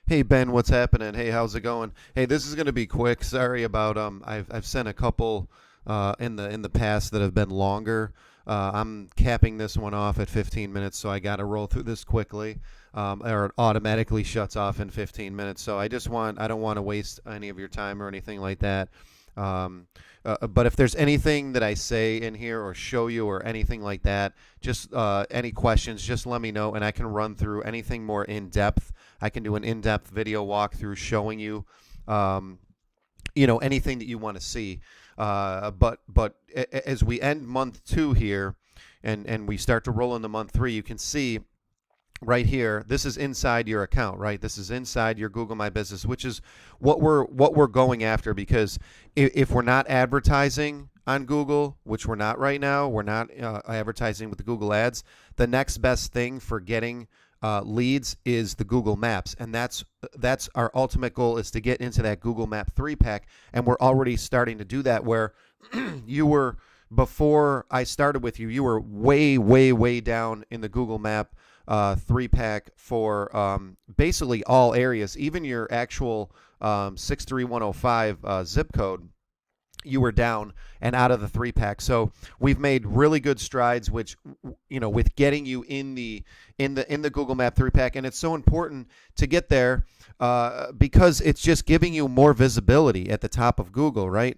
Hey Ben, what's happening? Hey, how's it going? Hey, this is gonna be quick. Sorry about I've sent a couple in the past that have been longer. I'm capping this one off at 15 minutes, so I got to roll through this quickly, or it automatically shuts off in 15 minutes. So I don't want to waste any of your time or anything like that. Um, but if there's anything that I say in here or show you or anything like that, just any questions, just let me know, and I can run through anything more in depth. I can do an in-depth video walkthrough showing you, um, anything that you want to see. But as we end month two here, and we start to roll into month three, you can see right here, this is inside your account, right? This is inside your Google My Business, which is what we're going after. Because if we're not advertising on Google, which we're not right now, we're not advertising with the Google Ads. The next best thing for getting leads is the Google Maps, and that's our ultimate goal, is to get into that Google Map 3-pack, and we're already starting to do that. Where you were before I started with you, you were way, way, way down in the Google Map 3-pack for basically all areas, even your actual 63105 zip code. You were down and out of the 3-pack. So we've made really good strides, which, with getting you in the Google Map 3-pack. And it's so important to get there because it's just giving you more visibility at the top of Google, right?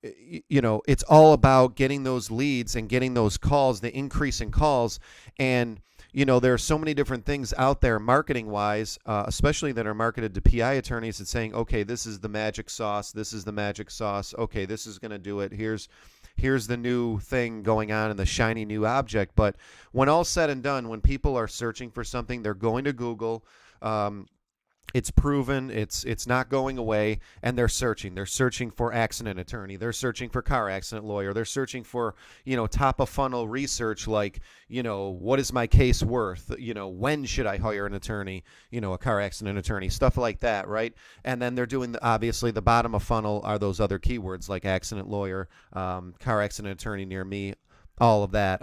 It's all about getting those leads and getting those calls, the increase in calls. And there are so many different things out there marketing wise, especially that are marketed to PI attorneys, and saying, okay, this is the magic sauce. This is the magic sauce. Okay, this is going to do it. Here's the new thing going on in the shiny new object. But when all's said and done, when people are searching for something, they're going to Google. It's proven, it's not going away, and they're searching. They're searching for accident attorney. They're searching for car accident lawyer. They're searching for, top of funnel research, like, what is my case worth? When should I hire an attorney? A car accident attorney, stuff like that, right? And then they're doing, obviously, the bottom of funnel are those other keywords like accident lawyer, car accident attorney near me, all of that.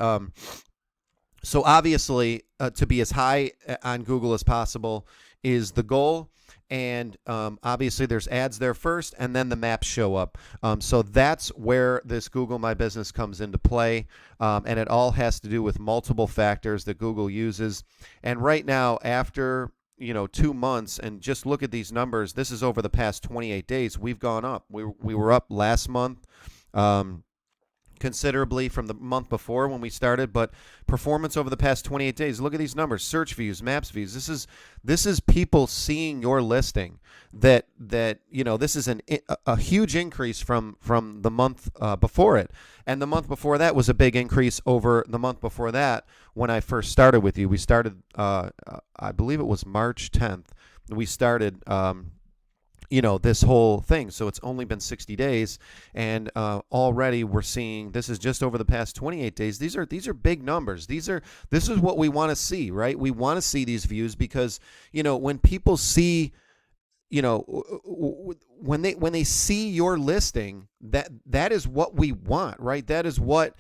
So obviously, to be as high on Google as possible is the goal. And obviously, there's ads there first, and then the maps show up. So that's where this Google My Business comes into play. And it all has to do with multiple factors that Google uses. And right now, after 2 months, and just look at these numbers, this is over the past 28 days, we've gone up. We were up last month. Considerably from the month before when we started, but performance over the past 28 days, look at these numbers: search views, maps views. This is people seeing your listing. This is a huge increase from the month before it. And the month before that was a big increase over the month before that. When I first started with you, we started I believe it was March 10th. We started this whole thing. So it's only been 60 days, and already we're seeing, this is just over the past 28 days. These are big numbers. This is what we want to see, right? We want to see these views because when people see, when they see your listing, that is what we want, right? That's what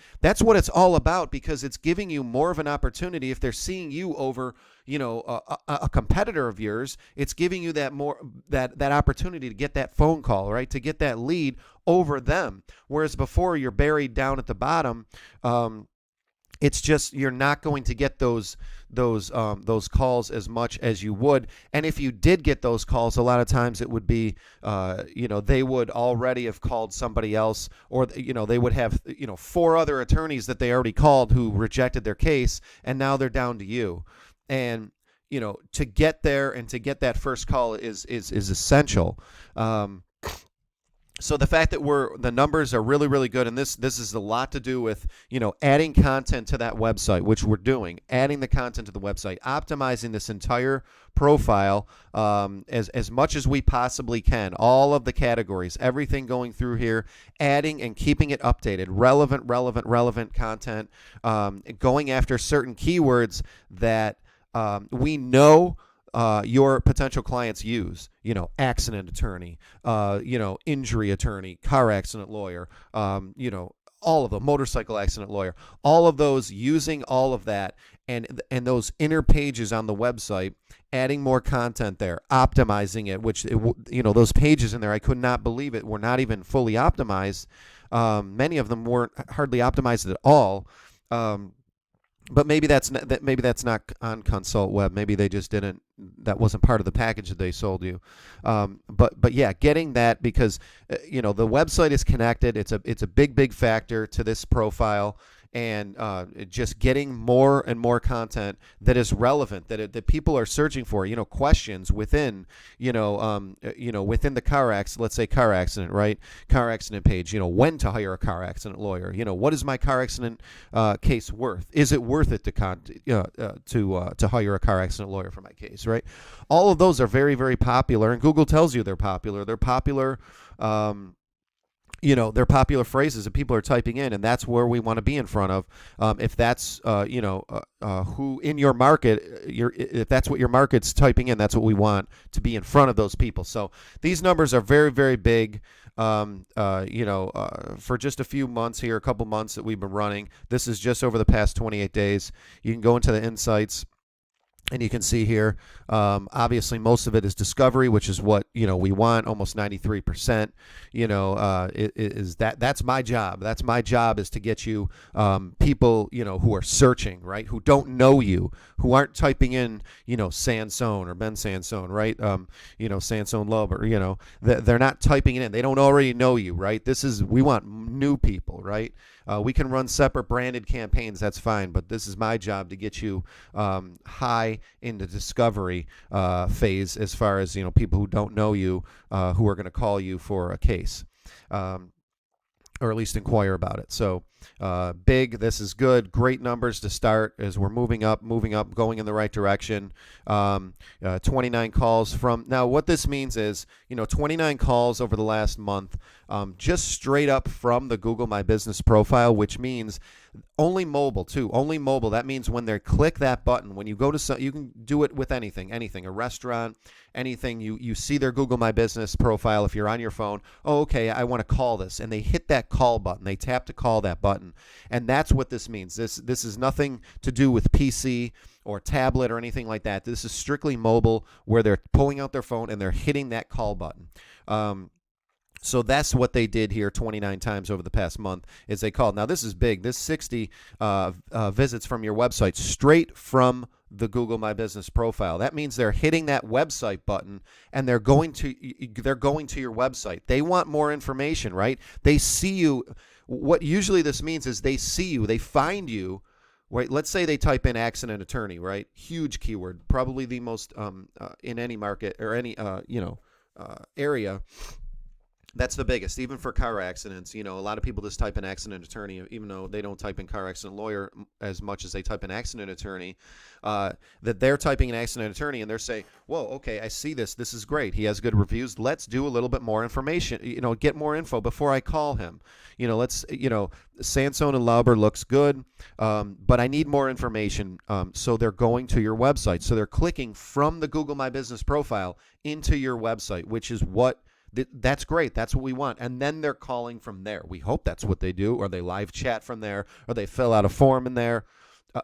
it's all about, because it's giving you more of an opportunity. If they're seeing you over a competitor of yours, it's giving you that opportunity to get that phone call, right? To get that lead over them. Whereas before, you're buried down at the bottom. It's just, you're not going to get those calls as much as you would. And if you did get those calls, a lot of times it would be, they would already have called somebody else, or they would have 4 other attorneys that they already called who rejected their case, and now they're down to you. And to get there and to get that first call is essential. So the fact that the numbers are really, really good, and this is a lot to do with adding content to that website, which we're doing, adding the content to the website, optimizing this entire profile as much as we possibly can, all of the categories, everything going through here, adding and keeping it updated, relevant content, going after certain keywords that we know your potential clients use, accident attorney, injury attorney, car accident lawyer, all of them, motorcycle accident lawyer, all of those, using all of that, and those inner pages on the website, adding more content there, optimizing it, which those pages in there, I could not believe it, were not even fully optimized. Many of them weren't hardly optimized at all. But maybe that's not on Consult Web. Maybe they just didn't. That wasn't part of the package that they sold you. But yeah, getting that, because the website is connected. It's a big factor to this profile, and just getting more and more content that is relevant, that people are searching for. Questions within within the car accident. Let's say car accident, right? Car accident page. When to hire a car accident lawyer. What is my car accident case worth? Is it worth it to hire a car accident lawyer for my case, right? All of those are very, very popular, and Google tells you they're popular. They're popular. They're popular phrases that people are typing in, and that's where we want to be in front of. If that's who in your market, if that's what your market's typing in, that's what we want to be in front of those people. So these numbers are very, very big. For just a few months here, a couple months that we've been running. This is just over the past 28 days. You can go into the insights, and you can see here, obviously, most of it is discovery, which is what we want. Almost 93%. That's my job. That's my job, is to get you people who are searching, right? Who don't know you, who aren't typing in Sansone or Ben Sansone, right? Sansone Love, or they're not typing it in. They don't already know you, right? We want new people, right? We can run separate branded campaigns, that's fine, but this is my job to get you high in the discovery phase, as far as people who don't know you, who are going to call you for a case, or at least inquire about it. So big, this is good, great numbers to start as we're moving up, going in the right direction. 29 calls from, now what this means is 29 calls over the last month, just straight up from the Google My Business profile, which means only mobile too. Only mobile. That means when they click that button, when you go to you can do it with anything, a restaurant, anything. You see their Google My Business profile. If you're on your phone, oh, okay, I want to call this, and they hit that call button. They tap to call that button, and that's what this means. This is nothing to do with PC or tablet or anything like that. This is strictly mobile, where they're pulling out their phone and they're hitting that call button. So that's what they did here 29 times over the past month, is they called. Now, this is big. This 60 visits from your website straight from the Google My Business profile. That means they're hitting that website button, and they're going to your website. They want more information, right? They see you. What usually this means is they see you. They find you. Right? Let's say they type in accident attorney, right? Huge keyword, probably the most in any market or any area. That's the biggest, even for car accidents. A lot of people just type in accident attorney, even though they don't type in car accident lawyer as much as they type in accident attorney. That they're typing in accident attorney, and they're saying, whoa, okay, I see this. This is great. He has good reviews. Let's do a little bit more information, get more info before I call him. Sansone and Lauber looks good, but I need more information. So they're going to your website. So they're clicking from the Google My Business profile into your website, which is what that's great. That's what we want. And then they're calling from there. We hope that's what they do, or they live chat from there, or they fill out a form in there.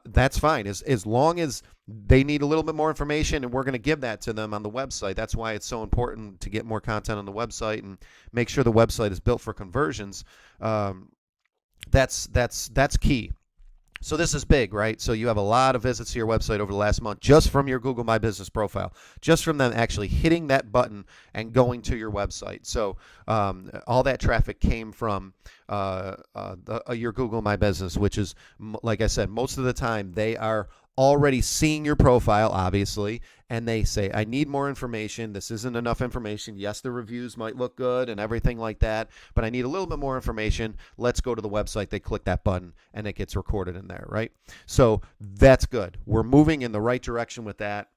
That's fine. As long as they need a little bit more information, and we're going to give that to them on the website. That's why it's so important to get more content on the website and make sure the website is built for conversions. That's key. So this is big, right? So you have a lot of visits to your website over the last month just from your Google My Business profile, just from them actually hitting that button and going to your website. So all that traffic came from your Google My Business, which is, like I said, most of the time they are already seeing your profile, obviously, and they say, I need more information. This isn't enough information. Yes, the reviews might look good and everything like that, but I need a little bit more information. Let's go to the website. They click that button, and it gets recorded in there, right? So that's good. We're moving in the right direction with that.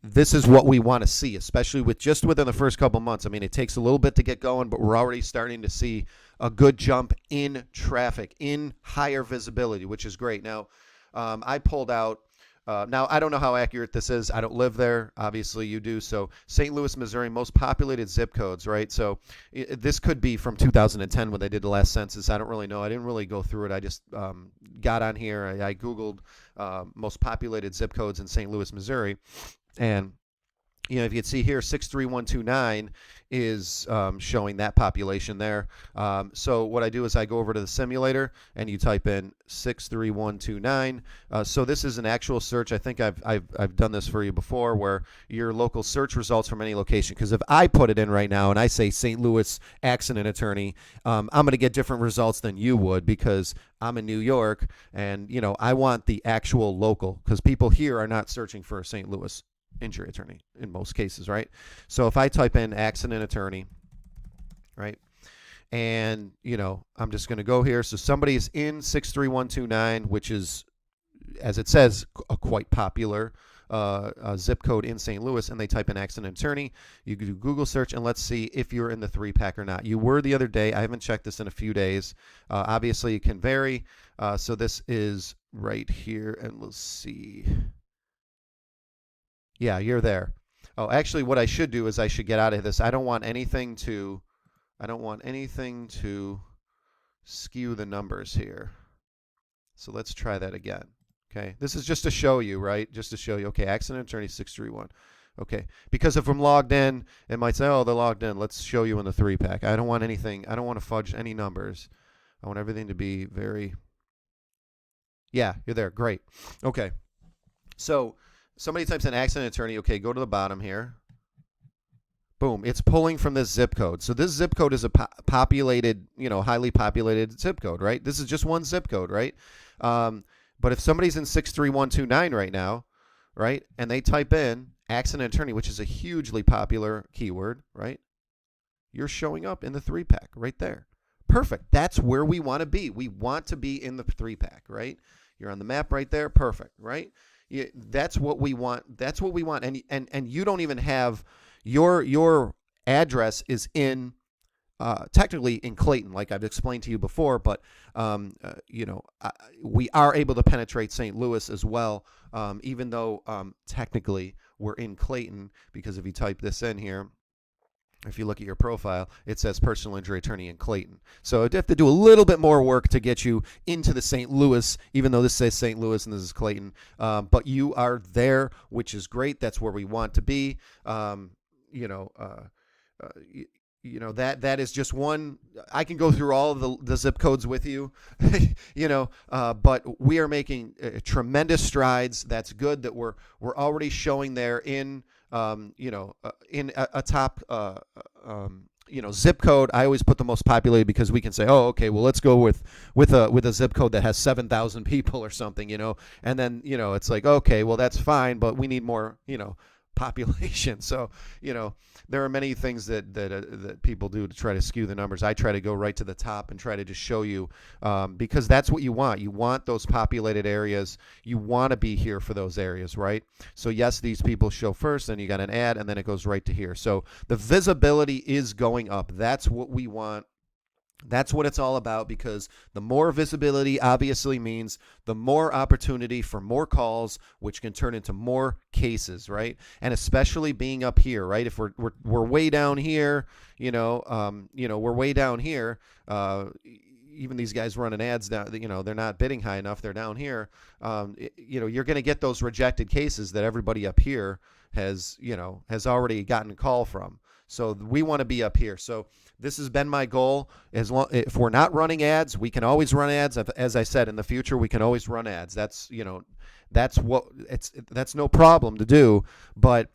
This is what we want to see, especially within the first couple months. I mean, it takes a little bit to get going, but we're already starting to see a good jump in traffic, in higher visibility, which is great. Now, I pulled out Now, I don't know how accurate this is. I don't live there. Obviously, you do. So, St. Louis, Missouri, most populated zip codes, right? So, this could be from 2010 when they did the last census. I don't really know. I didn't really go through it. I just got on here. I Googled most populated zip codes in St. Louis, Missouri. And if you can see here, 63129 is showing that population there. So what I do is I go over to the simulator and you type in 63129. So this is an actual search. I think I've done this for you before, where your local search results from any location. Because if I put it in right now and I say St. Louis accident attorney, I'm going to get different results than you would, because I'm in New York and I want the actual local, because people here are not searching for a St. Louis injury attorney in most cases, right? So if I type in accident attorney, right, and I'm just going to go here. So somebody is in 63129, which is, as it says, a quite popular zip code in St. Louis, and they type in accident attorney. You can do Google search, and let's see if you're in the 3-pack or not. You were the other day. I haven't checked this in a few days. Obviously, it can vary. So this is right here, and we'll see. Yeah, you're there. Oh, actually, what I should do is I should get out of this. I don't want anything to skew the numbers here. So let's try that again. Okay, this is just to show you, right? Just to show you. Okay, accident attorney 631. Okay, because if I'm logged in, it might say, oh, they're logged in. Let's show you in the 3-pack. I don't want anything. I don't want to fudge any numbers. I want everything to be very. Yeah, you're there. Great. Okay, so somebody types in accident attorney. Okay, go to the bottom here. Boom, it's pulling from this zip code. So this zip code is a populated, highly populated zip code, right? This is just one zip code, right? But if somebody's in 63129 right now, right, and they type in accident attorney, which is a hugely popular keyword, right, you're showing up in the 3-pack right there. Perfect. That's where we want to be. We want to be in the 3-pack, right? You're on the map right there. Perfect, right? That's what we want. That's what we want. And you don't even have your address is in technically in Clayton, like I've explained to you before, but we are able to penetrate St. Louis as well, even though technically we're in Clayton, because if you type this in here, if you look at your profile, it says personal injury attorney in Clayton. So I'd have to do a little bit more work to get you into the St. Louis, even though this says St. Louis and this is Clayton. But you are there, which is great. That's where we want to be. That is just one. I can go through all of the zip codes with you, but we are making tremendous strides. That's good that we're already showing there in in a top zip code. I always put the most populated, because we can say, oh, okay, well, let's go with a zip code that has 7,000 people or something, and then it's like, okay, well, that's fine, but we need more population. So there are many things that people do to try to skew the numbers. I try to go right to the top and try to just show you, because that's what you want. You want those populated areas. You want to be here for those areas, right? So yes, these people show first, then you got an ad, and then it goes right to here. So the visibility is going up. That's what we want. That's what it's all about, because the more visibility obviously means the more opportunity for more calls, which can turn into more cases, right? And especially being up here, right? If we're way down here, we're way down here. Even these guys running ads down, they're not bidding high enough. They're down here. You're going to get those rejected cases that everybody up here has already gotten a call from. So we want to be up here. So this has been my goal. If we're not running ads, we can always run ads. As I said, in the future, we can always run ads. That's no problem to do. But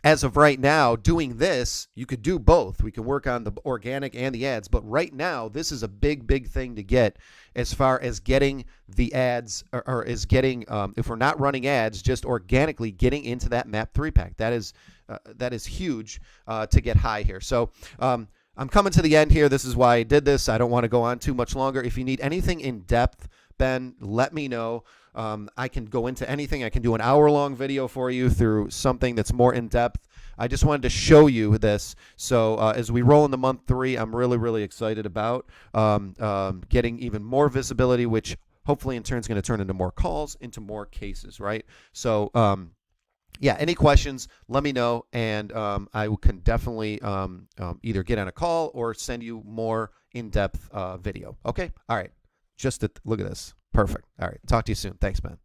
as of right now, doing this, you could do both. We can work on the organic and the ads. But right now, this is a big thing to get as far as getting the ads, or is getting, if we're not running ads, just organically getting into that MAP 3-pack. That is huge to get high here. So I'm coming to the end here. This is why I did this. I don't want to go on too much longer. If you need anything in depth, Ben, let me know. I can go into anything. I can do an hour-long video for you through something that's more in-depth. I just wanted to show you this. So as we roll into month 3, I'm really excited about getting even more visibility, which hopefully in turn is going to turn into more calls, into more cases, right? So yeah, any questions, let me know, and I can definitely either get on a call or send you more in-depth video. Okay? All right. Look at this. Perfect. All right. Talk to you soon. Thanks, man.